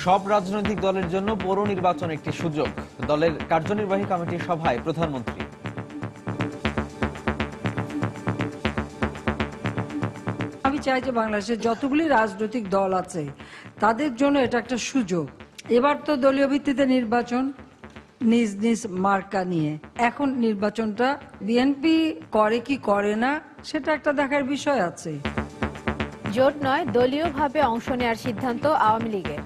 সব রাজনৈতিক দলের জন্য পৌর নির্বাচন একটি সুযোগ, দলের কার্যনির্বাহী কমিটির সভায় প্রধানমন্ত্রী। আমি চাই যে বাংলাদেশের যতগুলি রাজনৈতিক দল আছে তাদের জন্য এটা একটা সুযোগ। এবার তো দলীয় ভিত্তিতে নির্বাচন, নিজ নিজ মার্কা নিয়ে। এখন নির্বাচনটা বিএনপি করে কি করে না সেটা একটা দেখার বিষয় আছে। জোট নয়, দলীয়ভাবে অংশ নেওয়ার সিদ্ধান্ত আওয়ামী লীগের।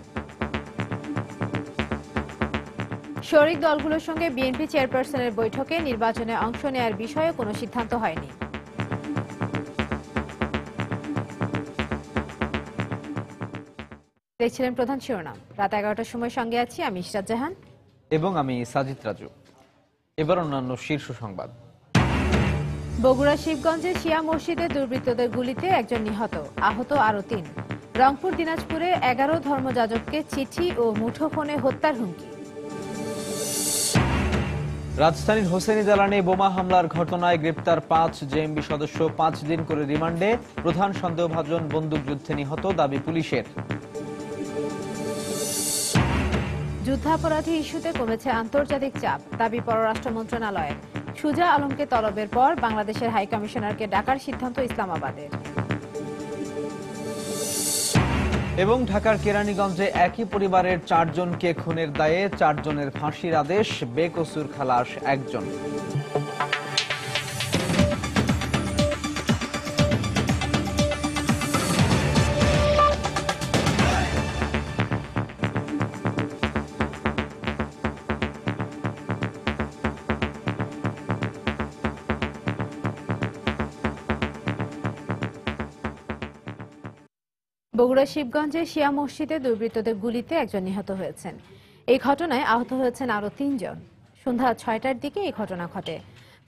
শরিক দলগুলোর সঙ্গে বিএনপি চেয়ারপারসনের বৈঠকে নির্বাচনে অংশ নেওয়ার বিষয়ে কোনো সিদ্ধান্ত হয়নি। দেখছিলেন প্রধান শিরোনাম। রাত 11টার সময় সঙ্গে আছি আমি ইশরাত জাহান এবং আমি সাজিদ রাজু। এবার অন্যান্য শীর্ষ সংবাদ। বগুড়া শিবগঞ্জে শিয়া মসজিদে দুর্বৃত্তদের গুলিতে একজন নিহত, আহত আরো ৩। রংপুর দিনাজপুরে 11 ধর্মযাজককে চিঠি ও মুঠোফোনে হত্যার হুমকি। রাজধানীর হোসেনি দালানে বোমা হামলার ঘটনায় গ্রেপ্তার ৫ জেএমবি সদস্য, ৫ দিন করে রিমান্ডে। প্রধান সন্দেহভাজন বন্দুকযুদ্ধে নিহত, দাবি পুলিশের। যুদ্ধাপরাধী ইস্যুতে কমেছে আন্তর্জাতিক চাপ, দাবি পররাষ্ট্র মন্ত্রণালয়ের। সুজা আলমকে তলবের পর বাংলাদেশের হাই কমিশনারকে ডাকার সিদ্ধান্ত ইসলামাবাদের। এবং ঢাকার কেরানীগঞ্জে একই পরিবারের 4 জনকে খুনের দায়ে 4 জনের ফাঁসির আদেশ, বেকসুর খালাস 1 জন। বগুড়া শিবগঞ্জে শিয়া মসজিদে দুর্বৃত্তদের গুলিতে একজন নিহত হয়েছেন। এই ঘটনায় আহত হয়েছেন আরো 3 জন। সন্ধ্যা 6টার দিকে এই ঘটনা ঘটে।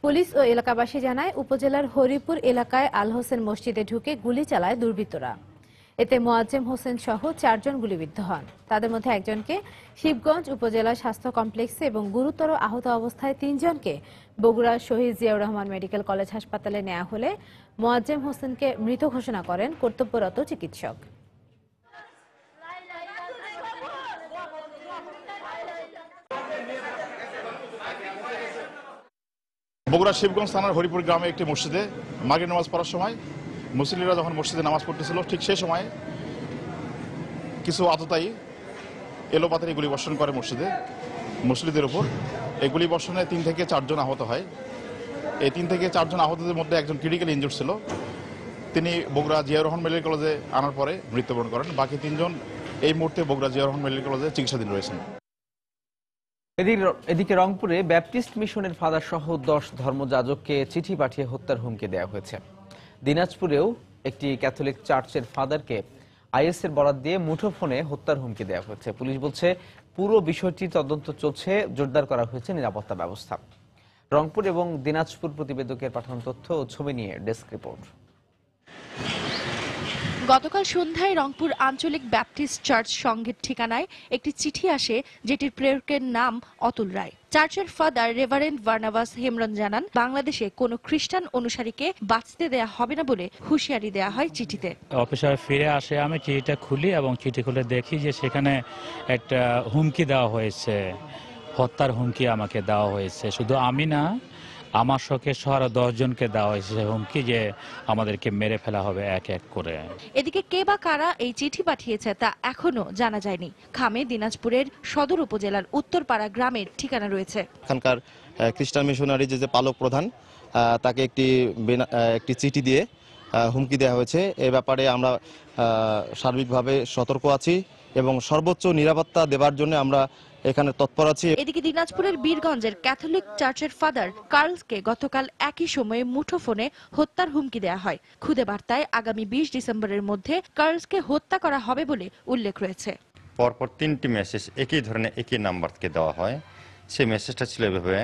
পুলিশ ও এলাকাবাসী জানায়, উপজেলার হরিপুর এলাকায় আল হোসেন মসজিদে ঢুকে গুলি চালায় দুর্বৃত্তরা। এতে মোয়াজ্জেম হোসেন সহ 4 জন গুলিবিদ্ধ হন। তাদের মধ্যে একজনকে শিবগঞ্জ উপজেলা স্বাস্থ্য কমপ্লেক্সে এবং গুরুতর আহত অবস্থায় 3 জনকে বগুড়া শহীদ জিয়াউর রহমান মেডিকেল কলেজ হাসপাতালে নেওয়া হলে মোয়াজ্জেম হোসেনকে মৃত ঘোষণা করেন কর্তব্যরত চিকিৎসক। বগুড়া শিবগঞ্জ থানার হরিপুর গ্রামে একটি মসজিদে মাগরিব নামাজ পড়ার সময় মুসল্লিরা যখন মসজিদে নামাজ পড়তেছিল, ঠিক সেই সময় কিছু আততায়ী এলোপাতাড়ি গুলি বর্ষণ করে মুসল্লিদের উপর। এই গুলি বর্ষণে 3 থেকে 4 জন আহত হয়। এই 3 থেকে 4 জন আহতদের মধ্যে একজন ক্রিটিক্যাল ইনজুর্ড ছিল, তিনি বগুড়া জিয়াউর রহমান মেডিকেল কলেজে আনার পরে মৃত্যুবরণ করেন। বাকি 3 জন এই মুহূর্তে বগুড়া জিয়াউর রহমান মেডিকেল কলেজে চিকিৎসাধীন রয়েছেন। এদিকে রংপুরে ব্যাপটিস্ট মিশনের ফাদার সহ 10 ধর্মযাজককে চিঠি পাঠিয়ে হত্যার হুমকি দেওয়া হয়েছে। দিনাজপুরেও একটি ক্যাথলিক চার্চের ফাদারকে আইএসের বরাত দিয়ে মুঠোফোনে হত্যার হুমকি দেওয়া হয়েছে। পুলিশ বলছে, পুরো বিষয়টি তদন্ত চলছে, জোরদার করা হয়েছে নিরাপত্তা ব্যবস্থা। রংপুর এবং দিনাজপুর প্রতিবেদকের পাঠানো তথ্য ও ছবি নিয়ে ডেস্ক রিপোর্ট। গতকাল সন্ধ্যায় রংপুর আঞ্চলিক ব্যাপটিস্ট চার্চ সংঘের ঠিকানায় একটি চিঠি আসে, যেটির প্রেরকের নাম অতুল রায়। চার্চের ফাদার রেভারেন্ড বার্নাবাস হেমরন জানান, বাংলাদেশে কোনো খ্রিস্টান অনুসারীকে বাঁচতে দেয়া হবে না বলে হুঁশিয়ারি দেয়া হয় চিঠিতে। অফিসে ফিরে আসে, আমি চিঠিটা খুলি এবং চিঠি খুলে দেখি যে সেখানে একটা হুমকি দেওয়া হয়েছে, হত্যার হুমকি আমাকে দেওয়া হয়েছে। শুধু আমি না, আমার সঙ্গে আরো 10 জনকে দেওয়া হয়েছে হুমকি যে আমাদেরকে মেরে ফেলা হবে এক এক করে। এদিকে কে বা কারা এই চিঠি পাঠিয়েছে তা এখনো জানা যায়নি। খামে দিনাজপুরের সদর উপজেলার উত্তরপাড়া গ্রামের ঠিকানা রয়েছে। এখানকার খ্রিস্টান মিশনারি যে পালক প্রধান, তাকে একটি চিঠি দিয়ে হুমকি দেওয়া হয়েছে। এ ব্যাপারে আমরা সার্বিকভাবে সতর্ক আছি এবং সর্বোচ্চ নিরাপত্তা দেওয়ার জন্য আমরা এখানে তৎপর আছি। এদিকে দিনাজপুরের বীরগঞ্জের ক্যাথলিক চার্চের ফাদার কার্লসকে গতকাল একই সময়ে মুঠোফোনে হত্যার হুমকি দেওয়া হয়। খুদে বার্তায় আগামী 20 ডিসেম্বরের মধ্যে কার্লসকে হত্যা করা হবে বলে উল্লেখ রয়েছে। পরপর 3টি মেসেজ একই ধরনের একই নাম্বার থেকে দেওয়া হয়। সেই মেসেজটা ছিল এভাবে: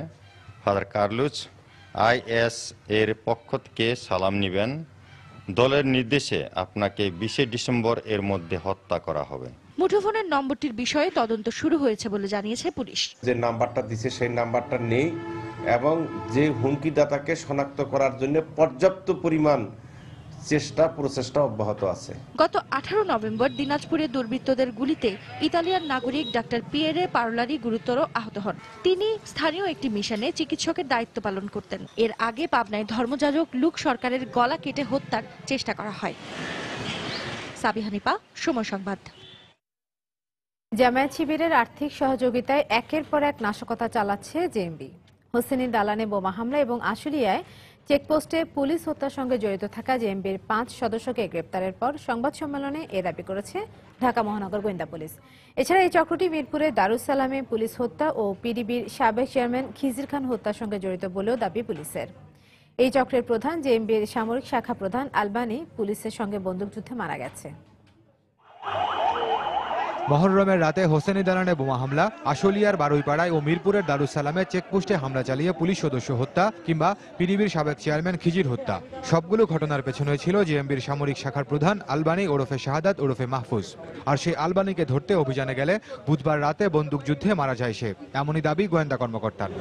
ফাদার কার্লুস, আইএস এর পক্ষ থেকে সালাম নিবেন, দলের নির্দেশে আপনাকে 20 ডিসেম্বর এর মধ্যে হত্যা করা হবে। মুঠোফোনের নম্বরটির বিষয়ে তদন্ত শুরু হয়েছে বলে জানিয়েছে পুলিশ। যে নাম্বারটা দিছে সেই নাম্বারটা নেই এবং যে হুমকিদাতাকে শনাক্ত করার জন্য পর্যাপ্ত পরিমাণ প্রচেষ্টা অব্যাহত আছে। গত 18 নভেম্বর দিনাজপুরে দুর্বৃত্তদের গুলিতে ইতালিয়ান নাগরিক ডাক্তার পিয়েরে পারোলারি গুরুতর আহত হন। তিনি স্থানীয় একটি মিশনে চিকিৎসকের দায়িত্ব পালন করতেন। এর আগে পাবনায় ধর্মযাজক লুক সরকারের গলা কেটে হত্যার চেষ্টা করা হয়। সাবিহানিপা, সময় সংবাদ। জামায়াত শিবিরের আর্থিক সহযোগিতায় একের পর এক নাশকতা চালাচ্ছে জেএমবি। হোসেনি দালানে বোমা হামলা এবং আশুলিয়ায় চেকপোস্টে পুলিশ হত্যার সঙ্গে জড়িত থাকা জেএমবির 5 সদস্যকে গ্রেপ্তারের পর সংবাদ সম্মেলনে এ দাবি করেছে ঢাকা মহানগর গোয়েন্দা পুলিশ। এছাড়া এই চক্রটি মিরপুরে দারুস সালামে পুলিশ হত্যা ও পিডিবির সাবেক চেয়ারম্যান খিজির খান হত্যার সঙ্গে জড়িত বলেও দাবি পুলিশের। এই চক্রের প্রধান জেএমবির সামরিক শাখা প্রধান আলবানি পুলিশের সঙ্গে বন্দুকযুদ্ধে মারা গেছে। মহররমের রাতে হোসেনি দালানে বোমা হামলা, আশুলিয়ার বারুইপাড়ায় ও মিরপুরের দারুস সালামে চেকপোস্টে হামলা চালিয়ে পুলিশ সদস্য হত্যা কিংবা পিডিবির সাবেক চেয়ারম্যান খিজির হত্যা, সবগুলো ঘটনার পেছনে ছিল জেএমবির সামরিক শাখার প্রধান আলবানি ওরফে শাহাদাত ওরফে মাহফুজ। আর সেই আলবানিকে ধরতে অভিযানে গেলে বুধবার রাতে বন্দুকযুদ্ধে মারা যায় সে, এমনই দাবি গোয়েন্দা কর্মকর্তার।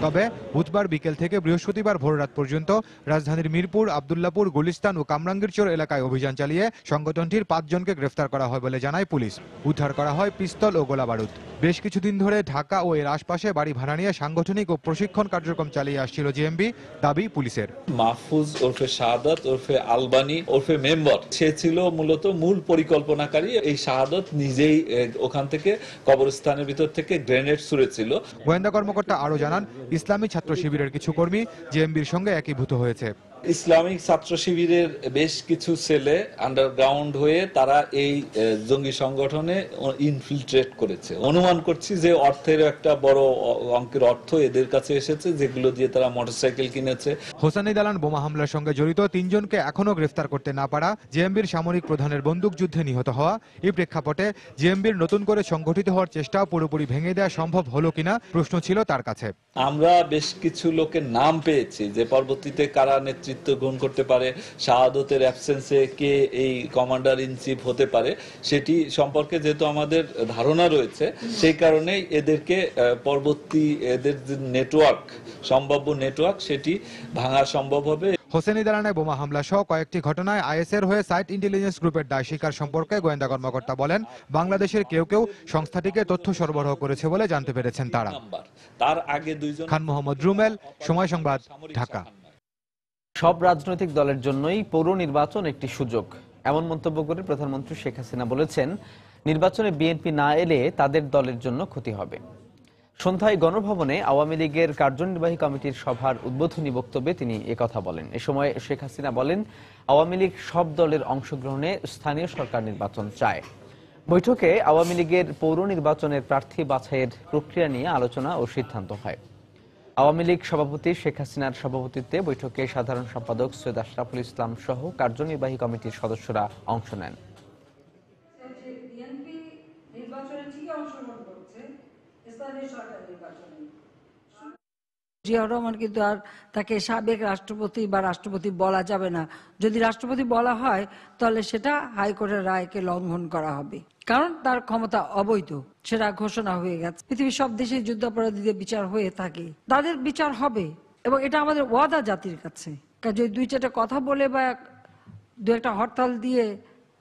তবে বুধবার বিকেল থেকে বৃহস্পতিবার ভোররাত পর্যন্ত রাজধানীর মিরপুর, আব্দুল্লাপুর, গুলিস্তান ও কামরাঙ্গীরচর এলাকায় অভিযান চালিয়ে সংগঠনটির 5 জনকে গ্রেফতার করা হয় বলে জানায় পুলিশ। উদ্ধার করা হয় পিস্তল ও গোলাবারুদ। বেশ কিছুদিন ধরে ঢাকা ও এর আশপাশে বাড়ি ভাড়া নিয়ে সাংগঠনিক ও প্রশিক্ষণ কার্যক্রম চালিয়ে আসছিল জেএমবি, দাবি পুলিশের। মাহফুজ ওরফে শাহাদাত ওরফে আলবানি ওরফে মেম্বার, সে ছিল মূলত মূল পরিকল্পনাকারী। এই শাহাদাত নিজেই ওখান থেকে কবরস্থানের ভিতর থেকে গ্রেনেড ছুড়েছিল। গোয়েন্দা কর্মকর্তা আরো জানান, ইসলামী ছাত্র শিবিরের কিছু কর্মী জেএমবির সঙ্গে একীভূত হয়েছে। ইসলামিক ছাত্র শিবিরের বেশ কিছু ছেলে আন্ডারগ্রাউন্ড হয়ে তারা এই জঙ্গি সংগঠনে ইনফিলট্রেট করেছে। অনুমান করছি যে অর্থের একটা বড় অঙ্কের অর্থ এদের কাছে এসেছে, যেগুলো দিয়ে তারা মোটরসাইকেল কিনেছে। হোসেনি দালান বোমা হামলার সঙ্গে জড়িত 3 জনকে এখনো গ্রেফতার করতে না পারা, জেএমবির সামরিক প্রধানের বন্দুকযুদ্ধে নিহত হওয়া, এই প্রেক্ষাপটে জেএমবির নতুন করে সংগঠিত হওয়ার চেষ্টা পুরোপুরি ভেঙে দেওয়া সম্ভব হলো কিনা প্রশ্ন ছিল তার কাছে। আমরা বেশ কিছু লোকের নাম পেয়েছি যে পরবর্তীতে কারা নেতৃত্ব গ্রহণ করতে পারে, শাহাদতের অ্যাবসেন্সে কে এই কমান্ডার ইন চিফ হতে পারে, সেটি সম্পর্কে যেহেতু আমাদের ধারণা রয়েছে, সেই কারণেই এদেরকে পরবর্তী এদের যে নেটওয়ার্ক, সম্ভাব্য নেটওয়ার্ক, সেটি ভাঙা সম্ভব হবে। হোসেনি দালানে বোমা হামলা সহ কয়েকটি ঘটনায় আইএসের হয়ে সাইট ইন্টেলিজেন্স গ্রুপের দায় স্বীকার সম্পর্কে গোয়েন্দা কর্মকর্তা বলেন, বাংলাদেশের কেউ কেউ সংস্থাটিকে তথ্য সরবরাহ করেছে বলে জানতে পেরেছেন তারা। তার আগে 2 জন। খান মোহাম্মদ রুমেল, সময় সংবাদ, ঢাকা। সব রাজনৈতিক দলের জন্যই পৌর নির্বাচন একটি সুযোগ, এমন মন্তব্য করে প্রধানমন্ত্রী শেখ হাসিনা বলেছেন, নির্বাচনে বিএনপি না এলে তাদের দলের জন্য ক্ষতি হবে। সন্ধ্যায় গণভবনে আওয়ামী লীগের কার্যনির্বাহী কমিটির সভার উদ্বোধনী বক্তব্যে তিনি একথা বলেন। এ সময় শেখ হাসিনা বলেন, আওয়ামী লীগ সব দলের অংশগ্রহণে স্থানীয় সরকার নির্বাচন চায়। বৈঠকে আওয়ামী লীগের পৌর নির্বাচনের প্রার্থী বাছাইয়ের প্রক্রিয়া নিয়ে আলোচনা ও সিদ্ধান্ত হয়। আওয়ামী লীগ সভাপতি শেখ হাসিনার সভাপতিত্বে বৈঠকে সাধারণ সম্পাদক সৈয়দ আশরাফুল ইসলাম সহ কার্যনির্বাহী কমিটির সদস্যরা অংশ নেন। জিয়াউর রহমান কিন্তু আর তাকে সাবেক রাষ্ট্রপতি বা রাষ্ট্রপতি বলা যাবে না। যদি রাষ্ট্রপতি বলা হয় তাহলে সেটা হাইকোর্টের রায়কে লঙ্ঘন করা হবে, কারণ তার ক্ষমতা অবৈধ, সেটা ঘোষণা হয়ে গেছে। পৃথিবীর সব দেশে যুদ্ধাপরাধীদের বিচার হয়ে থাকে, তাদের বিচার হবে, এবং এটা আমাদের ওয়াদা জাতির কাছে। যদি 2-4টা কথা বলে বা 2-একটা হরতাল দিয়ে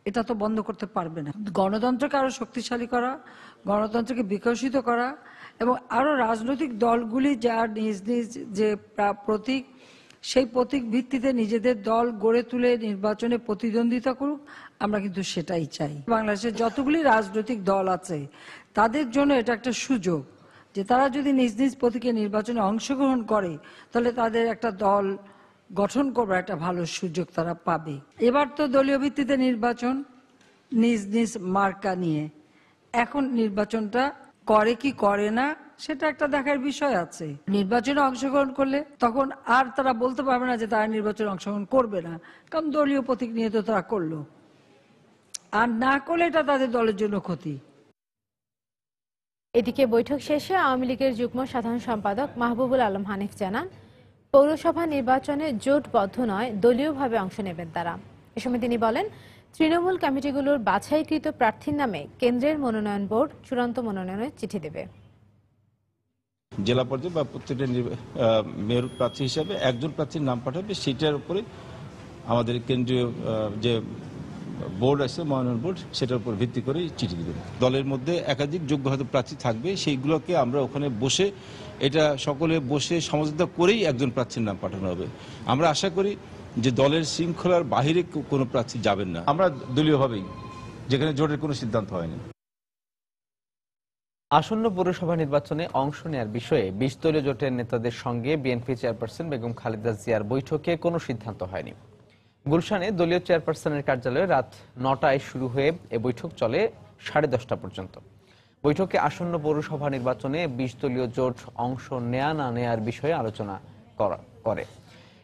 এটা তো বন্ধ করতে পারবে না। গণতন্ত্রকে আরো শক্তিশালী করা, গণতন্ত্রকে বিকশিত করা, এবং আরো রাজনৈতিক দলগুলি যার নিজ নিজ যে প্রতীক, সেই প্রতীক ভিত্তিতে নিজেদের দল গড়ে তুলে নির্বাচনে প্রতিদ্বন্দ্বিতা করুক, আমরা কিন্তু সেটাই চাই। বাংলাদেশের যতগুলি রাজনৈতিক দল আছে তাদের জন্য এটা একটা সুযোগ যে তারা যদি নিজ নিজ প্রতীকে নির্বাচনে অংশগ্রহণ করে তাহলে তাদের একটা দল গঠন করবার একটা ভালো সুযোগ তারা পাবে। এবার তো দলীয় ভিত্তিতে নির্বাচন, নিজ নিজ মার্কা নিয়ে। এখন নির্বাচনটা করে কি করে না সেটা একটা দেখার বিষয় আছে। নির্বাচনে অংশগ্রহণ করলে তখন আর তারা বলতে পারবে না যে তারা নির্বাচনে অংশগ্রহণ করবে না, কারণ দলীয় প্রতীক নিয়ে তো তারা করলো। আর না করলে এটা তাদের দলের জন্য ক্ষতি। এদিকে বৈঠক শেষে আওয়ামী লীগের যুগ্ম সাধারণ সম্পাদক মাহবুবুল আলম হানিফ জানান, পৌরসভা নির্বাচনে জোটবদ্ধ নয়, দলীয়ভাবে অংশ নেবেন তারা। এ সময় তিনি বলেন, তৃণমূল কমিটিগুলোর বাছাইকৃত প্রার্থীর নামে কেন্দ্রের মনোনয়ন বোর্ড চূড়ান্ত মনোনয়নের চিঠি দেবে। জেলা পর্যায়ে বা প্রত্যেকটা মেয়র প্রার্থী হিসাবে একজন প্রার্থীর নাম পাঠাবে, সেটার উপরে আমাদের কেন্দ্রীয় যে বোর্ড আছে, মনোনয়ন বোর্ড, সেটার উপর ভিত্তি করে চিঠি দেবেন। দলের মধ্যে একাধিক যোগ্য হয়তো প্রার্থী থাকবে, সেইগুলোকে আমরা ওখানে বসে এটা সকলে বসে সমঝোতা করেই একজন প্রার্থীর নাম পাঠানো হবে। আমরা আশা করি যে দলের শৃঙ্খলার বাহিরে কোনো প্রার্থী যাবেন না। আমরা দলীয়ভাবেই, যেখানে জোটের কোনো সিদ্ধান্ত হয়নি। আসন্ন পৌরসভা নির্বাচনে অংশ নেয়ার বিষয়ে 20 দলীয় জোটের নেতাদের সঙ্গে বিএনপি চেয়ারপারসন বেগম খালেদা জিয়ার বৈঠকে কোনো সিদ্ধান্ত হয়নি। গুলশানে দলীয় চেয়ারপারসনের কার্যালয়ে রাত 9টায় শুরু হয়ে এ বৈঠক চলে 10:30 পর্যন্ত। বৈঠকে আসন্ন পৌরসভা নির্বাচনে 20 দলীয় জোট অংশ নেয়া না নেয়ার বিষয়ে আলোচনা করে।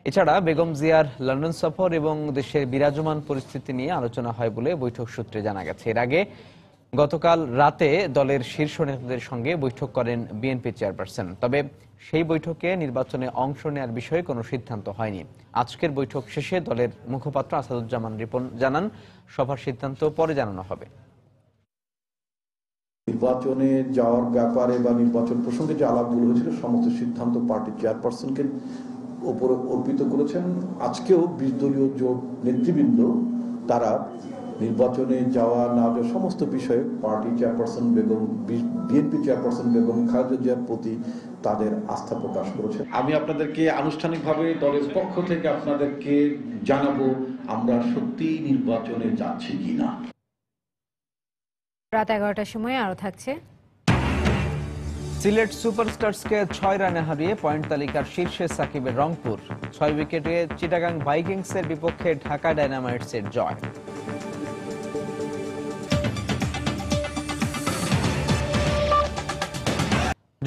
এছাড়া বেগম জিয়ার লন্ডন সফর এবং দেশের বিরাজমান পরিস্থিতি নিয়ে আলোচনা হয় বলে বৈঠক সূত্রে জানা গেছে। এর আগে গতকাল রাতে দলের শীর্ষ নেতাদের সঙ্গে বৈঠক করেন বিএনপি চেয়ারপারসন। তবে সেই বৈঠকে নির্বাচনে অংশ নেওয়ার বিষয়ে কোনো সিদ্ধান্ত হয়নি। আজকের বৈঠক শেষে দলের মুখপাত্র আসাদুজ্জামান রিপন জানান, সভার সিদ্ধান্ত পরে জানানো হবে। নির্বাচনে যাওয়ার ব্যাপারে বা নির্বাচন প্রসঙ্গে যে আলাপগুলো হয়েছিল, সমস্ত সিদ্ধান্ত পার্টির চেয়ারপারসনকে উপরে অর্পিত করেছেন। আজকেও 20 দলীয় জোট নেতৃবৃন্দ তারা নির্বাচনে যাওয়া না যাওয়া সমস্ত বিষয়ে party chairperson Begum, BNP chairperson Begum Khaleda জিয়ার প্রতি তাদের আস্থা প্রকাশ করেছেন। আমি আপনাদেরকে আনুষ্ঠানিকভাবে দলের পক্ষ থেকে আপনাদেরকে জানাবো আমরা সত্যিই নির্বাচনে যাচ্ছি কিনা। রাত 11টার সময় আরো থাকছে। সিলেট সুপারস্টার্সকে 6 রানে হারিয়ে পয়েন্ট তালিকার শীর্ষে সাকিবের রংপুর। 6 উইকেটে চিটাগাং ভাইকিংসের বিপক্ষে ঢাকা ডায়নামাইটসের জয়।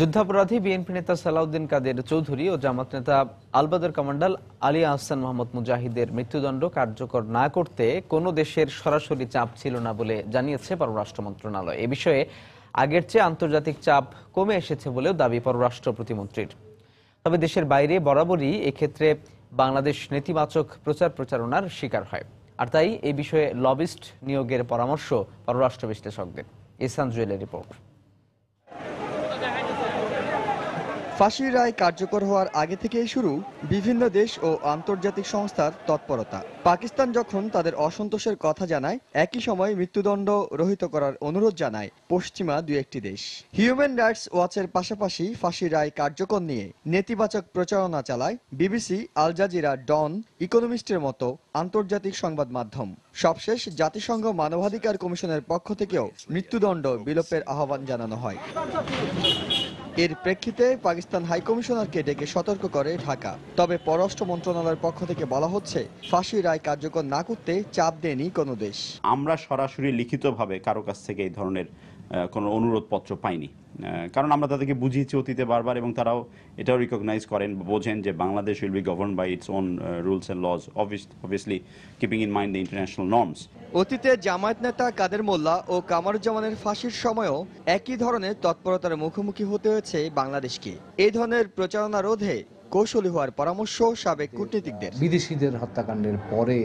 যুদ্ধাপরাধী বিএনপি নেতা সালাউদ্দিন কাদের চৌধুরী ও জামাত নেতা আলবদর কমান্ডার আলী আহসান মোহাম্মদ মুজাহিদের মৃত্যুদণ্ড কার্যকর না করতে কোনো দেশের সরাসরি চাপ ছিল না বলে জানিয়েছে পররাষ্ট্র মন্ত্রণালয়। এ বিষয়ে আগের চেয়ে আন্তর্জাতিক চাপ কমে এসেছে বলেও দাবি পররাষ্ট্র প্রতিমন্ত্রীর। তবে দেশের বাইরে বরাবরই এক্ষেত্রে বাংলাদেশ নেতিবাচক প্রচারণার শিকার হয়, আর তাই এই বিষয়ে লবিস্ট নিয়োগের পরামর্শ পররাষ্ট্র বিশ্লেষকদের। ইহসান জুয়েলের রিপোর্ট। ফাঁসির রায় কার্যকর হওয়ার আগে থেকেই শুরু বিভিন্ন দেশ ও আন্তর্জাতিক সংস্থার তৎপরতা। পাকিস্তান যখন তাদের অসন্তোষের কথা জানায়, একই সময় মৃত্যুদণ্ড রহিত করার অনুরোধ জানায় পশ্চিমা দু একটি দেশ। হিউম্যান রাইটস ওয়াচের পাশাপাশি ফাঁসির রায় কার্যকর নিয়ে নেতিবাচক প্রচারণা চালায় বিবিসি, আল জাজিরা, ডন, ইকোনমিস্টের মতো আন্তর্জাতিক সংবাদ মাধ্যম। সবশেষ জাতিসংঘ মানবাধিকার কমিশনের পক্ষ থেকেও মৃত্যুদণ্ড বিলোপের আহ্বান জানানো হয়। এর প্রেক্ষিতে পাকিস্তান হাইকমিশনারকে ডেকে সতর্ক করে ঢাকা। তবে পররাষ্ট্র মন্ত্রণালয়ের পক্ষ থেকে বলা হচ্ছে, ফাঁসির রায় কার্যকর না করতে চাপ দেয়নি কোনো দেশ। আমরা সরাসরি লিখিতভাবে কারো কাছ থেকে এই ধরনের কোনো অনুরোধপত্র পাইনি, কারণ আমরা তাদেরকে বুঝিয়েছি অতীতে বারবার, এবং তারাও এটাও রিকগনাইজ করেন, বোঝেন যে Bangladesh will be govern by its own rules and laws, obviously keeping in mind the international norms. অতীতে জামায়াত নেতা কাদের মোল্লা ও কামারুজ্জামানের ফাঁসির সময়ও একই ধরনের তৎপরতার মুখোমুখি হতে হয়েছে বাংলাদেশকে। এই ধরনের প্রচারণা রোধে কৌশলী হওয়ার পরামর্শ সাবেক কূটনীতিকদের। বিদেশিদের হত্যাকাণ্ডের পরে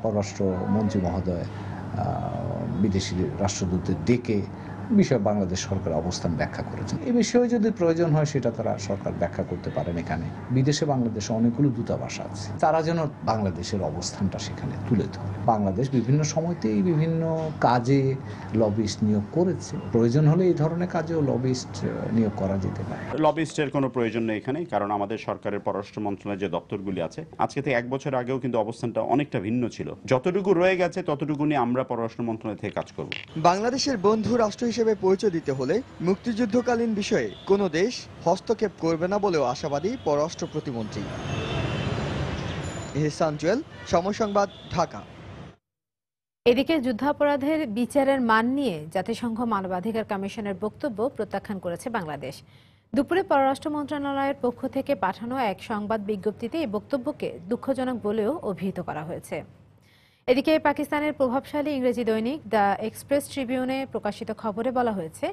পররাষ্ট্র মন্ত্রী মহোদয় বিদেশি রাষ্ট্রদূতদের ডেকে বিষয়ে বাংলাদেশ সরকার অবস্থান ব্যাখ্যা করেছেন। এই বিষয়ে যদি প্রয়োজন হয় সেটা তারা সরকার ব্যাখ্যা করতে পারেন। এখানে বিদেশে বাংলাদেশে অনেকগুলো দূতাবাস আছে, তারা যেন বাংলাদেশের অবস্থানটা সেখানে তুলে ধরে। বাংলাদেশ বিভিন্ন সময়তেই বিভিন্ন কাজে লবিস্ট নিয়োগ করেছে, প্রয়োজন হলে এই ধরনের কাজেও লবিস্ট নিয়োগ করা যেতে পারে। লবিস্টের কোনো প্রয়োজন নেই এখানে, কারণ আমাদের সরকারের পররাষ্ট্র মন্ত্রণালয়ের যে দপ্তরগুলি আছে, আজকে থেকে 1 বছর আগেও কিন্তু অবস্থানটা অনেকটা ভিন্ন ছিল। যতটুকু রয়ে গেছে ততটুকু নিয়ে আমরা পররাষ্ট্র মন্ত্রণালয় থেকে কাজ করব। বাংলাদেশের বন্ধু রাষ্ট্র হিসেবে পরিচয় দিতে হলে মুক্তিযুদ্ধকালীন বিষয়ে কোনো দেশ হস্তক্ষেপ করবে না বলেও আশাবাদী পররাষ্ট্র প্রতিমন্ত্রী। ইহসান জুয়েল, সময় সংবাদ, ঢাকা। এদিকে যুদ্ধাপরাধের বিচারের মান নিয়ে জাতিসংঘ মানবাধিকার কমিশনের বক্তব্য প্রত্যাখ্যান করেছে বাংলাদেশ। দুপুরে পররাষ্ট্র মন্ত্রণালয়ের পক্ষ থেকে পাঠানো এক সংবাদ বিজ্ঞপ্তিতে এই বক্তব্যকে দুঃখজনক বলেও অভিহিত করা হয়েছে। এদিকে পাকিস্তানের প্রভাবশালী ইংরেজি দৈনিক দ্য এক্সপ্রেস ট্রিবিউনে প্রকাশিত খবরে বলা হয়েছে,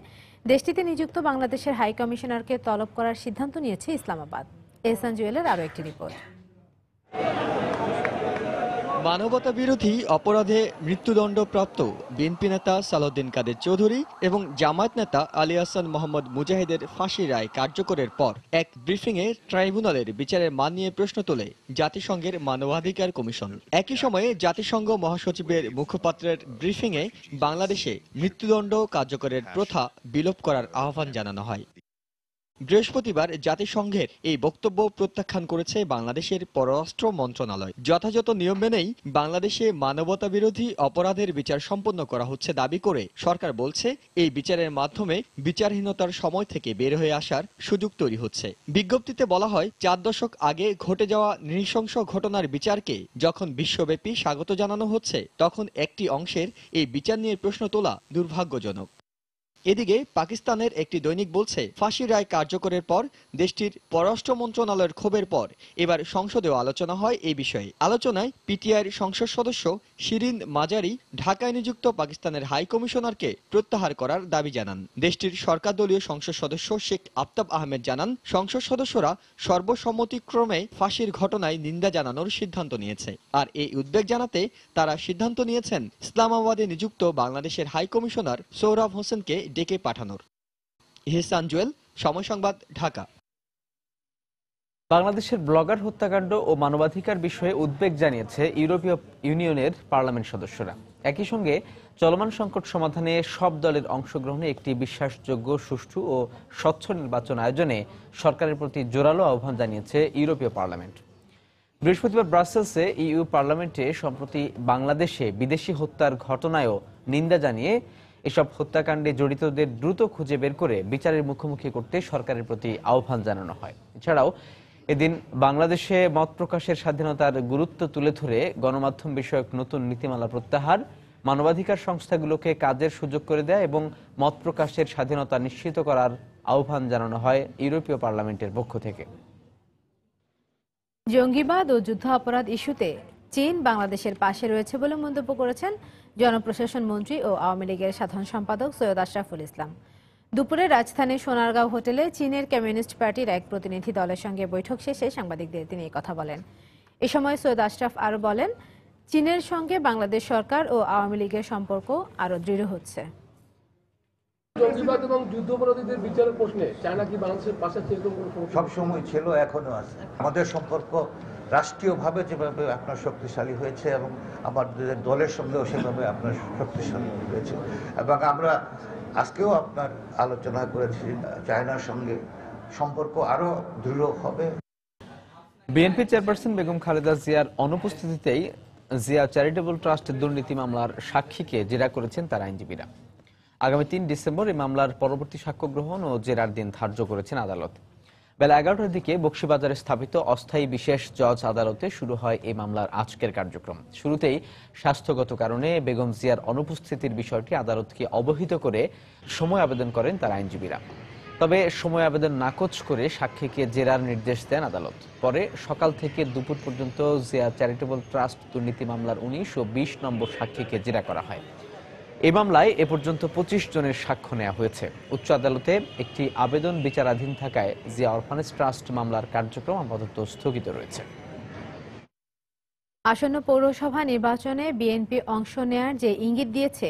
দেশটিতে নিযুক্ত বাংলাদেশের হাই কমিশনারকে তলব করার সিদ্ধান্ত নিয়েছে ইসলামাবাদ। এহসান জুয়েলের আরও একটি রিপোর্ট। মানবতা বিরোধী অপরাধে মৃত্যুদণ্ডপ্রাপ্ত বিএনপি নেতা সালাউদ্দিন কাদের চৌধুরী এবং জামায়াত নেতা আলী হাসান মোহাম্মদ মুজাহিদের ফাঁসি রায় কার্যকরের পর এক ব্রিফিংয়ে ট্রাইব্যুনালের বিচারের মান নিয়ে প্রশ্ন তোলে জাতিসংঘের মানবাধিকার কমিশন। একই সময়ে জাতিসংঘ মহাসচিবের মুখপাত্রের ব্রিফিংয়ে বাংলাদেশে মৃত্যুদণ্ড কার্যকরের প্রথা বিলোপ করার আহ্বান জানানো হয়। বৃহস্পতিবার জাতিসংঘের এই বক্তব্য প্রত্যাখ্যান করেছে বাংলাদেশের পররাষ্ট্র মন্ত্রণালয়। যথাযথ নিয়ম মেনেই বাংলাদেশে মানবতা বিরোধী অপরাধের বিচার সম্পন্ন করা হচ্ছে দাবি করে সরকার বলছে, এই বিচারের মাধ্যমে বিচারহীনতার সময় থেকে বের হয়ে আসার সুযোগ তৈরি হচ্ছে। বিজ্ঞপ্তিতে বলা হয়, 4 দশক আগে ঘটে যাওয়া নৃশংস ঘটনার বিচারকে যখন বিশ্বব্যাপী স্বাগত জানানো হচ্ছে, তখন একটি অংশের এই বিচার নিয়ে প্রশ্ন তোলা দুর্ভাগ্যজনক। এদিকে পাকিস্তানের একটি দৈনিক বলছে, ফাঁসি রায় কার্যকরের পর দেশটির পররাষ্ট্র মন্ত্রণালয়ের ক্ষোভের পর এবার সংসদেও আলোচনা হয় এই বিষয়ে। আলোচনায় পিটিআইয়ের সংসদ সদস্য শিরিন মাজারি ঢাকায় নিযুক্ত পাকিস্তানের হাই কমিশনারকে প্রত্যাহার করার দাবি জানান। দেশটির সরকার দলীয় সংসদ সদস্য শেখ আফতাব আহমেদ জানান, সংসদ সদস্যরা সর্বসম্মতিক্রমে ফাঁসির ঘটনায় নিন্দা জানানোর সিদ্ধান্ত নিয়েছে। আর এই উদ্বেগ জানাতে তারা সিদ্ধান্ত নিয়েছেন ইসলামাবাদে নিযুক্ত বাংলাদেশের হাই কমিশনার সোহরাব হোসেনকে ডেকে পাঠানোর। ইহসান জুয়েল, সময় সংবাদ, ঢাকা। বাংলাদেশের ব্লগার হত্যাকাণ্ড ও মানবাধিকার বিষয়ে উদ্বেগ জানিয়েছে ইউরোপীয় ইউনিয়নের পার্লামেন্ট সদস্যরা। একই সঙ্গে চলমান সংকট সমাধানে সব দলের অংশগ্রহণে একটি বিশ্বাসযোগ্য, সুষ্ঠু ও স্বচ্ছ নির্বাচন আয়োজনে সরকারের প্রতি জোরালো আহ্বান জানিয়েছে ইউরোপীয় পার্লামেন্ট। বৃহস্পতিবার ব্রাসেলসে ইইউ পার্লামেন্টে সম্প্রতি বাংলাদেশে বিদেশি হত্যার ঘটনায়ও নিন্দা জানিয়ে এসব হত্যাকাণ্ডে জড়িতদের দ্রুত খুঁজে বের করে বিচারের মুখোমুখি করতে সরকারের প্রতি আহ্বান জানানো হয়। এছাড়াও এদিন বাংলাদেশে মত প্রকাশের স্বাধীনতার গুরুত্ব তুলে ধরে গণমাধ্যম বিষয়ক নতুন নীতিমালা প্রত্যাহার, মানবাধিকার সংস্থাগুলোকে কাজের সুযোগ করে দেয় এবং মত প্রকাশের স্বাধীনতা নিশ্চিত করার আহ্বান জানানো হয় ইউরোপীয় পার্লামেন্টের পক্ষ থেকে। জঙ্গিবাদ ও যুদ্ধাপরাধ ইস্যুতে চীন বাংলাদেশের পাশে রয়েছে বলে মন্তব্য করেছেন জনপ্রশাসন মন্ত্রী ও আওয়ামী লীগের সাধারণ সম্পাদক সৈয়দ আশরাফুল ইসলাম। দুপুরে রাজধানীর সোনারগাঁও হোটেলে চীনের কমিউনিস্ট পার্টির এক প্রতিনিধি দলের সঙ্গে বৈঠক শেষে সাংবাদিকদের তিনি এই কথা বলেন। এ সময় সৈয়দ আশরাফ আরও বলেন, চীনের সঙ্গে বাংলাদেশ সরকার ও আওয়ামী লীগের সম্পর্ক আরও দৃঢ় হচ্ছে। জঙ্গিবাদ এবং যুদ্ধাপরাধীদের বিচারের প্রশ্নে চায়না কি বাংলাদেশের পাশে সবসময় ছিল, এখনো আছে। আমাদের সম্পর্ক রাষ্ট্রীয়ভাবে যেভাবে আপনার শক্তিশালী হয়েছে এবং আমাদের দলের সঙ্গেও সেভাবে আপনার শক্তিশালী হয়েছে, এবং আমরা আজকেও আপনার আলোচনা করেছি চায়নার সঙ্গে সম্পর্ক আরো দৃঢ় হবে। বিএনপি চেয়ারপারসন বেগম খালেদা জিয়ার অনুপস্থিতিতেই জিয়া চ্যারিটেবল ট্রাস্ট দুর্নীতি মামলার সাক্ষীকে জেরা করেছেন তার আইনজীবীরা। আগামী 3 ডিসেম্বর এই মামলার পরবর্তী সাক্ষ্য গ্রহণ ও জেরার দিন ধার্য করেছেন আদালত। বেলা 11টার দিকে বকশীবাজারে স্থাপিত অস্থায়ী বিশেষ জজ আদালতে শুরু হয় এই মামলার আজকের কার্যক্রম। শুরুতেই স্বাস্থ্যগত কারণে বেগম জিয়ার অনুপস্থিতির বিষয়টি আদালতকে অবহিত করে সময় আবেদন করেন তার আইনজীবীরা। তবে সময় আবেদন নাকচ করে সাক্ষীকে জেরার নির্দেশ দেন আদালত। পরে সকাল থেকে দুপুর পর্যন্ত জিয়া চ্যারিটেবল ট্রাস্ট দুর্নীতি মামলার 19 ও 20 নম্বর সাক্ষীকে জেরা করা হয়। এই মামলায় এ পর্যন্ত 25 জনের সাক্ষ্য নেওয়া হয়েছে। উচ্চ আদালতে একটি আবেদন বিচারাধীন থাকায় জিয়া অরফানেজ ট্রাস্ট মামলার কার্যক্রম আপাতত স্থগিত রয়েছে। আসন্ন পৌরসভা নির্বাচনে বিএনপি অংশ নেয়ার যে ইঙ্গিত দিয়েছে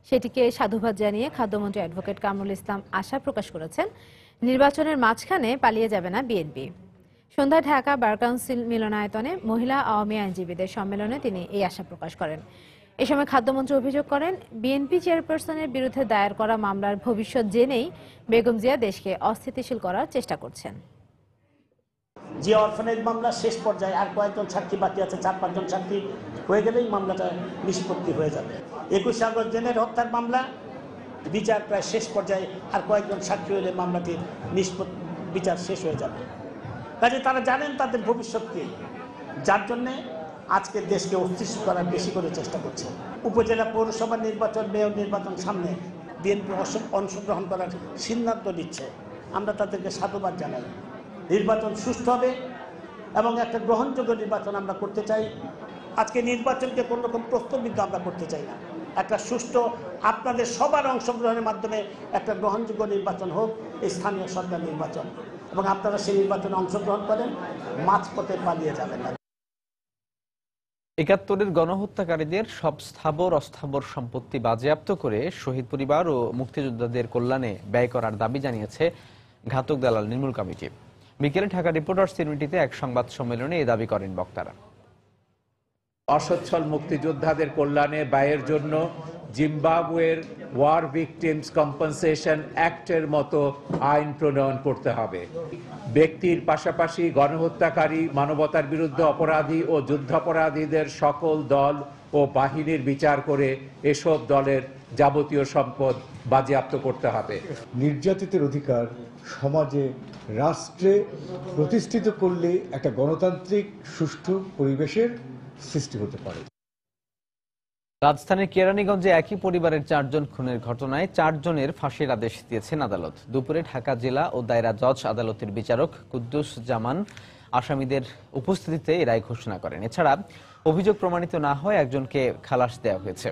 সেটিকে সাধুবাদ জানিয়ে খাদ্যমন্ত্রী অ্যাডভোকেট কামরুল ইসলাম আশা প্রকাশ করেছেন, নির্বাচনের মাঝখানে পালিয়ে যাবে না বিএনপি। সন্ধ্যায় ঢাকা বার কাউন্সিল মিলনায়তনে মহিলা আওয়ামী আইনজীবীদের সম্মেলনে তিনি এই আশা প্রকাশ করেন। এ সময় খাদ্যমন্ত্রী অভিযোগ করেন, বিএনপি চেয়ারপারসনের বিরুদ্ধে দায়ের করা মামলার ভবিষ্যৎ জেনেই বেগম জিয়া দেশকে অস্থিতিশীল করার চেষ্টা করছেন। যে অরফানেজ মামলা শেষ পর্যায়ে আর কয়েকজন সাক্ষী বাকি আছে, 4-5 জন সাক্ষী হয়ে গেলেই মামলাটা নিষ্পত্তি হয়ে যাবে। 21 আগস্ট জেনের হত্যার মামলা বিচার প্রায় শেষ পর্যায়ে, আর কয়েকজন সাক্ষী হলে মামলাটির বিচার শেষ হয়ে যাবে। কাজে তারা জানেন তাদের ভবিষ্যৎ কি, যার জন্যে আজকে দেশকে অস্থিতিশীল করার বেশি করে চেষ্টা করছে। উপজেলা পৌরসভা নির্বাচন, মেয়র নির্বাচন সামনে বিএনপি অংশগ্রহণ করার সিদ্ধান্ত নিচ্ছে। আমরা তাদেরকে সাধুবাদ জানাই। নির্বাচন সুষ্ঠু হবে এবং একটা গ্রহণযোগ্য নির্বাচন আমরা করতে চাই। আজকে নির্বাচনকে কোনো রকম প্রস্তাবিত আমরা করতে চাই না। একটা সুষ্ঠু আপনাদের সবার অংশগ্রহণের মাধ্যমে একটা গ্রহণযোগ্য নির্বাচন হোক, এই স্থানীয় সরকার নির্বাচন, এবং আপনারা সেই নির্বাচনে অংশগ্রহণ করেন, মাঝপথে পালিয়ে যাবেন না। ৭১-এর গণহত্যাকারীদের সব স্থাবর অস্থাবর সম্পত্তি বাজেয়াপ্ত করে শহীদ পরিবার ও মুক্তিযোদ্ধাদের কল্যাণে ব্যয় করার দাবি জানিয়েছে ঘাতক দালাল নির্মূল কমিটি। বিকেলে ঢাকা রিপোর্টার্স ইউনিটিতে এক সংবাদ সম্মেলনে এই দাবি করেন বক্তারা। অসচ্ছল মুক্তিযোদ্ধাদের কল্যাণে ব্যয়ের জন্য জিম্বাবুয়ের ওয়ার ভিকটিমস কম্পেনসেশন অ্যাক্টের মতো আইন প্রণয়ন করতে হবে। ব্যক্তির পাশাপাশি গণহত্যাকারী, মানবতার বিরুদ্ধে অপরাধী ও যুদ্ধাপরাধীদের সকল দল ও বাহিনীর বিচার করে এসব দলের যাবতীয় সম্পদ বাজেয়াপ্ত করতে হবে। নির্যাতিতের অধিকার সমাজে, রাষ্ট্রে প্রতিষ্ঠিত করলে একটা গণতান্ত্রিক সুষ্ঠু পরিবেশের সৃষ্টি হতে পারে। রাজধানীর কেরানীগঞ্জে একই পরিবারের 4 জন খুনের ঘটনায় 4 জনের ফাঁসির আদেশ দিয়েছেন আদালত। দুপুরে ঢাকা জেলা ও দায়রা জজ আদালতের বিচারক কুদ্দুস জামান আসামিদের উপস্থিতিতে এই রায় ঘোষণা করেন। এছাড়া অভিযোগ প্রমাণিত না হয় একজনকে খালাস দেওয়া হয়েছে।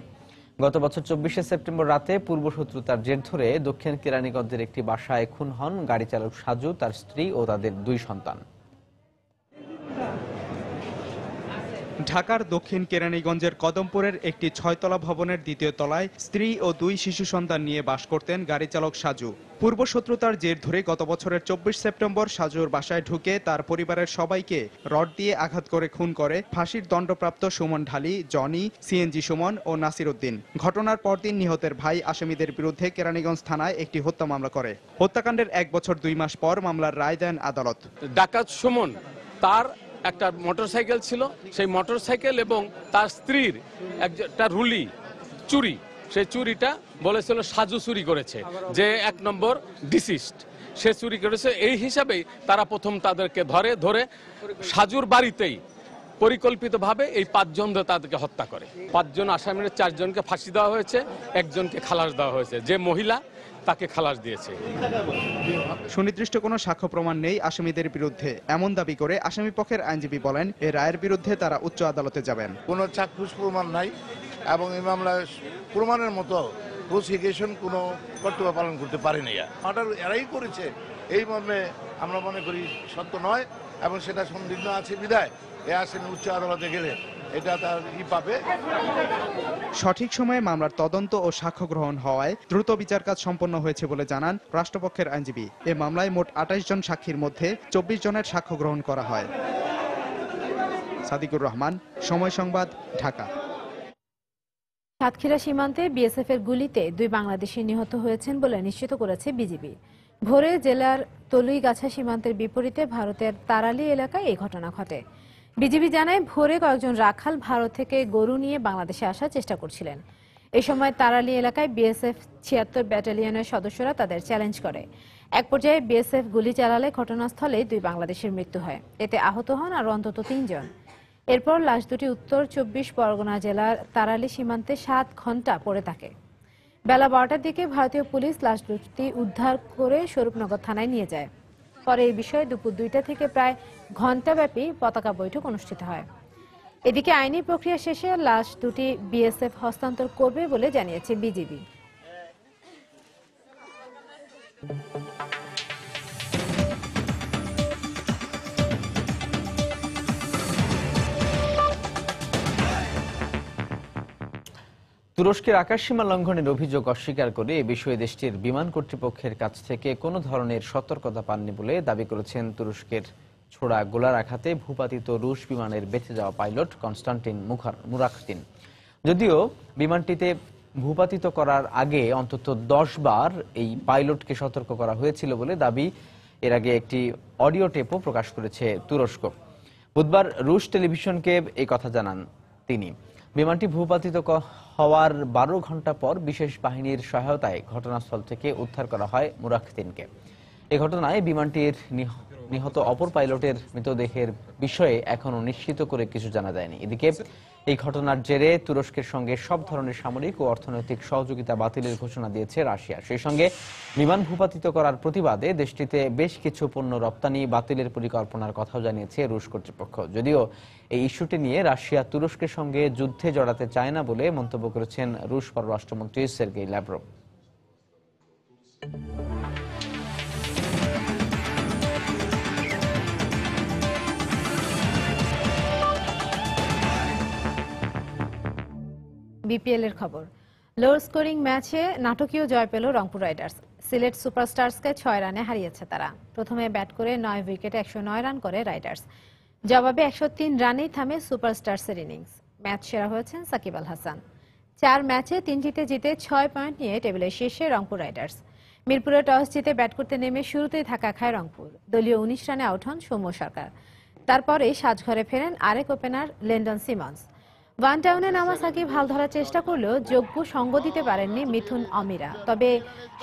গত বছর 24শে সেপ্টেম্বর রাতে পূর্বশত্রুতার জের ধরে দক্ষিণ কেরানীগঞ্জের একটি বাসায় খুন হন গাড়ি চালক সাজু, তার স্ত্রী ও তাদের 2 সন্তান। ঢাকার দক্ষিণ কেরানীগঞ্জের কদমপুরের একটি 6তলা ভবনের 2য় তলায় স্ত্রী ও 2 শিশু সন্তান নিয়ে বাস করতেন গাড়ি চালক সাজু। পূর্বশত্রুতার জের ধরে গত বছরের 24 সেপ্টেম্বর সাজুর বাসায় ঢুকে তার পরিবারের সবাইকে রড দিয়ে আঘাত করে খুন করে ফাঁসির দণ্ডপ্রাপ্ত সুমন ঢালি, জনি, সিএনজি সুমন ও নাসির উদ্দিন। ঘটনার পরদিন নিহতের ভাই আসামিদের বিরুদ্ধে কেরানীগঞ্জ থানায় একটি হত্যা মামলা করে। হত্যাকাণ্ডের 1 বছর 2 মাস পর মামলার রায় দেন আদালত। ডাকাত সুমন তার একটা মোটরসাইকেল ছিল, সেই মোটরসাইকেল এবং তার স্ত্রীর একটা রুলি চুরি, সেই চুরিটা বলেছিল সাজু চুরি করেছে, যে 1 নম্বর ডিসিস্ট, সে চুরি করেছে। এই হিসাবেই তারা প্রথম তাদেরকে ধরে সাজুর বাড়িতেই পরিকল্পিতভাবে এই 5 জন তাদেরকে হত্যা করে। 5 জন আসামির 4 জনকে ফাঁসি দেওয়া হয়েছে, একজনকে খালাস দেওয়া হয়েছে, যে মহিলা তাকে খালাস দিয়েছে। সুনির্দিষ্ট কোনো সাক্ষ্য প্রমাণ নেই আসামিদের বিরুদ্ধে, এমন দাবি করে আসামি পক্ষের আইনজীবী বলেন এই রায়ের বিরুদ্ধে তারা উচ্চ আদালতে যাবেন। কোনো চাক্ষুষ প্রমাণ নাই এবং এই মামলায় প্রমাণের মতো প্রসিকিউশন কোনো কর্তব্য পালন করতে পারেনি। অর্ডার এরাই করেছে এই মর্মে আমরা মনে করি সত্য নয় এবং সেটা সন্দিগ্ধ আছে বিধায় এ আসামি উচ্চ আদালতে গেলে এটা তার পাবে। সঠিক সময়ে মামলার তদন্ত ও সাক্ষ্য গ্রহণ হওয়ায় দ্রুত বিচার কাজ সম্পন্ন হয়েছে বলে জানান রাষ্ট্রপক্ষের আইনজীবী। এ মামলায় মোট 28 জন সাক্ষীর মধ্যে 24 জনের সাক্ষ্য গ্রহণ করা হয়। সাদিকুর রহমান, সময় সংবাদ, ঢাকা। সাতক্ষীরা সীমান্তে বিএসএফ এর গুলিতে 2 বাংলাদেশি নিহত হয়েছেন বলে নিশ্চিত করেছে বিজিবি। ভোরে জেলার তলুইগাছা সীমান্তের বিপরীতে ভারতের তারালি এলাকায় এই ঘটনা ঘটে। বিজিবি জানায় ভোরে কয়েকজন রাখাল ভারত থেকে গরু নিয়ে বাংলাদেশে আসার চেষ্টা করছিলেন। এই সময় তারালি এলাকায় বিএসএফ 76 ব্যাটালিয়নের সদস্যরা তাদের চ্যালেঞ্জ করে। এক পর্যায়ে বিএসএফ গুলি চালালে ঘটনাস্থলে 2 বাংলাদেশের মৃত্যু হয়। এতে আহত হন আরও অন্তত 3 জন। এরপর লাশ দুটি উত্তর 24 পরগনা জেলার তারালি সীমান্তে 7 ঘন্টা পড়ে থাকে। বেলা 12টার দিকে ভারতীয় পুলিশ লাশ দুটি উদ্ধার করে স্বরূপনগর থানায় নিয়ে যায়। পরে এই বিষয়ে দুপুর 2টা থেকে প্রায় ঘণ্টাব্যাপী পতাকা বৈঠক অনুষ্ঠিত হয়। এদিকে আইনি প্রক্রিয়া শেষে লাশ দুটি বিএসএফ হস্তান্তর করবে বলে জানিয়েছে বিজিবি। তুরস্কের আকাশসীমা লঙ্ঘনের অভিযোগ অস্বীকার করে এ বিষয়ে দেশটির বিমান কর্তৃপক্ষের কাছ থেকে কোনো ধরনের সতর্কতা পাননি বলে দাবি করেছেন তুরস্কের ছোড়া গোলার আঘাতে ভূপাতিত রুশ বিমানের বেঁচে যাওয়া পাইলট কনস্টান্টিন মুরাখতিন। যদিও বিমানটিতে ভূপাতিত করার আগে অন্তত 10 বার এই পাইলটকে সতর্ক করা হয়েছিল বলে দাবি। এর আগে একটি অডিও টেপও প্রকাশ করেছে তুরস্ক। বুধবার রুশ টেলিভিশনকে এই কথা জানান তিনি। বিমানটি ভূপাতিত হওয়ার 12 ঘন্টা পর বিশেষ বাহিনীর সহায়তায় ঘটনাস্থল থেকে উদ্ধার করা হয় মুরাখতিনকে। এই ঘটনায় বিমানটির নিহত অপর পাইলটের মৃতদেহের বিষয়ে এখনো নিশ্চিত করে কিছু জানা যায়নি। এদিকে এই ঘটনার জেরে তুরস্কের সঙ্গে সব ধরনের সামরিক ও অর্থনৈতিক সহযোগিতা বাতিলের ঘোষণা দিয়েছে রাশিয়া। সেই সঙ্গে বিমান ভূপাতিত করার প্রতিবাদে দেশটিতে বেশ কিছু পণ্য রপ্তানি বাতিলের পরিকল্পনার কথাও জানিয়েছে রুশ কর্তৃপক্ষ। যদিও এই ইস্যুটি নিয়ে রাশিয়া তুরস্কের সঙ্গে যুদ্ধে জড়াতে চায় না বলে মন্তব্য করেছেন রুশ পররাষ্ট্রমন্ত্রী সের্গেই ল্যাভরভ। বিপিএল এর খবর। লো স্কোরিং ম্যাচে নাটকীয় জয় পেল রংপুর রাইডার্স। সিলেট সুপারস্টার্সকে 6 রানে হারিয়েছে তারা। প্রথমে ব্যাট করে 9 উইকেটে 109 রান করে রাইডার্স। জবাবে 103 রানেই থামে সুপারস্টার্সের ইনিংস। ম্যাচ সেরা হয়েছেন সাকিব আল হাসান। 4 ম্যাচে 3টিতে জিতে 6 পয়েন্ট নিয়ে টেবিলের শীর্ষে রংপুর রাইডার্স। মিরপুরে টস জিতে ব্যাট করতে নেমে শুরুতেই ধাক্কা খায় রংপুর। দলীয় 19 রানে আউট হন সৌম্য সরকার। তারপরেই সাজঘরে ফেরেন আরেক ওপেনার লেন্ডন সিমন্স। ওয়ান ডাউনে নামা সাকিব হাল ধরার চেষ্টা করলেও যোগ্য সঙ্গ দিতে পারেননি মিথুন অমিরা। তবে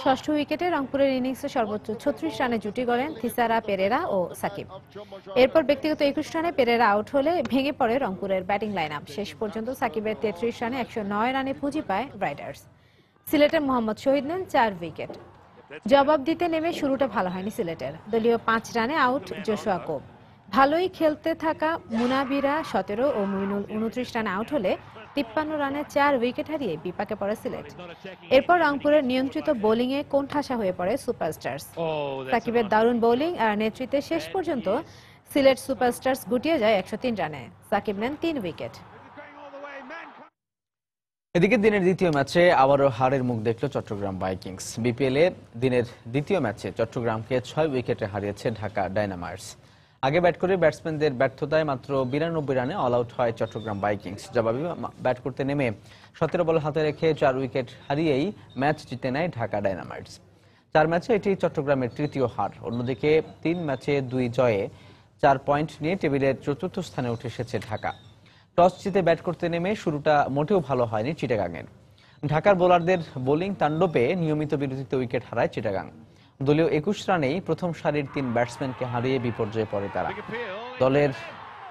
ষষ্ঠ উইকেটে রংপুরের ইনিংসে সর্বোচ্চ 36 রানে জুটি গড়েন থিসারা পেরেরা ও সাকিব। এরপর ব্যক্তিগত 21 রানে পেরেরা আউট হলে ভেঙে পড়ে রংপুরের ব্যাটিং লাইন আপ। শেষ পর্যন্ত সাকিবের 33 রানে 109 রানে পুঁজি পায় রাইডার্স। সিলেটের মোহাম্মদ শহীদ নেন 4 উইকেট। জবাব দিতে নেমে শুরুটা ভালো হয়নি সিলেটের। দলীয় 5 রানে আউট জোশুয়া কোব। ভালোই খেলতে থাকা মুনাবিরা 17 ও মুইনুল 29 রানে আউট হলে 53 রানে 4 উইকেট হারিয়ে বিপাকে পড়ে সিলেট। এরপর রংপুরের নিয়ন্ত্রিত বোলিংয়ে কোণঠাসা হয়ে পড়ে সুপারস্টার্স। সাকিবের দারুণ বোলিং আর নেতৃত্বে শেষ পর্যন্ত সিলেট সুপারস্টার্স গুটিয়ে যায় 103 রানে। সাকিব নেন 3 উইকেট। এদিকে দিনের দ্বিতীয় ম্যাচে আবারও হারের মুখ দেখল চট্টগ্রাম ভাইকিংস। বিপিএল এ দিনের দ্বিতীয় ম্যাচে চট্টগ্রামকে 6 উইকেটে হারিয়েছে ঢাকা ডায়নামাইটস। আগে ব্যাট করে ব্যাটসম্যানদের ব্যর্থতায় মাত্র 92 রানে অল আউট হয় চট্টগ্রাম ভাইকিংস। জবাবে ব্যাট করতে নেমে 17 বল হাতে রেখে 4 উইকেট হারিয়েই ম্যাচ জিতে নেয় ঢাকা ডায়নামাইটস। 4 ম্যাচে এটি চট্টগ্রামের তৃতীয় হার। অন্যদিকে 3 ম্যাচে 2 জয়ে 4 পয়েন্ট নিয়ে টেবিলের চতুর্থ স্থানে উঠে এসেছে ঢাকা। টস জিতে ব্যাট করতে নেমে শুরুটা মোটেও ভালো হয়নি চিটাগাংয়ের। ঢাকার বোলারদের বোলিং তাণ্ডবে নিয়মিত বিরতিতে উইকেট হারায় চিটাগাং। দলীয় 21 রানেই প্রথম সারির 3 ব্যাটসম্যানকে হারিয়ে বিপর্যয়ে পড়ে তারা। দলের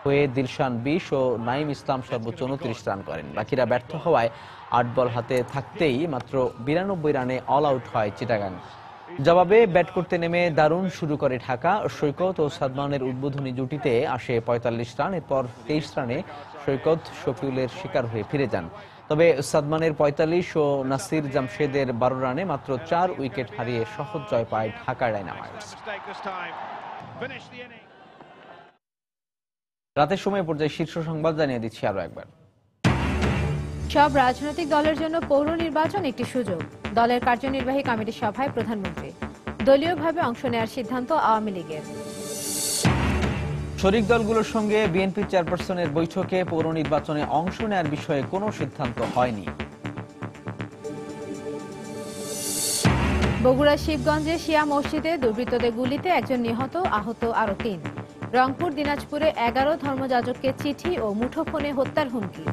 হয়ে দিলশান 20 ও নাইম ইসলাম সর্বোচ্চ 29 রান করেন। বাকিরা ব্যর্থ হওয়ায় 8 বল হাতে থাকতেই মাত্র 92 রানে অল আউট হয় চিটাগাং। জবাবে ব্যাট করতে নেমে দারুণ শুরু করে ঢাকা। সৈকত ও সাদমানের উদ্বোধনী জুটিতে আসে 45 রান। এরপর 23 রানে সৈকত শফিউলের শিকার হয়ে ফিরে যান। তবে সাদমানের 45 ও নাসির জামশেদের 12 রানে মাত্র 4 উইকেট হারিয়ে সহজ জয় পায় ঢাকা ডায়নামাইটস। রাতের সময় পর্যায়ে শীর্ষ সংবাদ জানিয়ে দিচ্ছি আরো একবার। সব রাজনৈতিক দলের জন্য পৌর নির্বাচন একটি সুযোগ। দলের কার্যনির্বাহী কমিটির সভায় প্রধানমন্ত্রী। দলীয়ভাবে অংশ নেওয়ার সিদ্ধান্ত আওয়ামী লীগের। শরিক দলগুলোর সঙ্গে বিএনপি চেয়ারপারসনের বৈঠকে পৌর নির্বাচনে অংশ নেওয়ার বিষয়ে কোনো সিদ্ধান্ত হয়নি। বগুড়া শিবগঞ্জে শিয়া মসজিদে দুর্বৃত্তদের গুলিতে একজন নিহত, আহত আরো 3। রংপুর দিনাজপুরে 11 ধর্মযাজককে চিঠি ও মুঠোফোনে হত্যার হুমকি।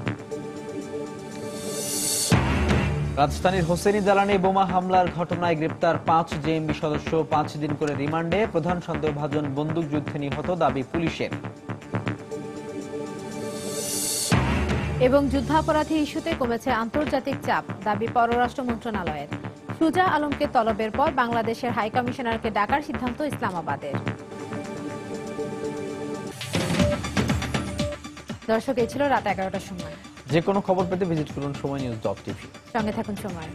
রাজধানীর হোসেনি দালানে বোমা হামলার ঘটনায় গ্রেপ্তার 5 জেএমবি সদস্য 5 দিন করে রিমান্ডে। প্রধান সন্দেহভাজন বন্দুকযুদ্ধে নিহত দাবি পুলিশের। এবং যুদ্ধাপরাধী ইস্যুতে কমেছে আন্তর্জাতিক চাপ, দাবি পররাষ্ট্র মন্ত্রণালয়ের। সুজা আলমকে তলবের পর বাংলাদেশের হাই কমিশনারকে ডাকার সিদ্ধান্ত ইসলামাবাদের। দর্শক, এই ছিল রাত 11টার সময়। যে কোনো খবর পেতে ভিজিট করুন সময় নিউজ.tv। সঙ্গে থাকুন সময়।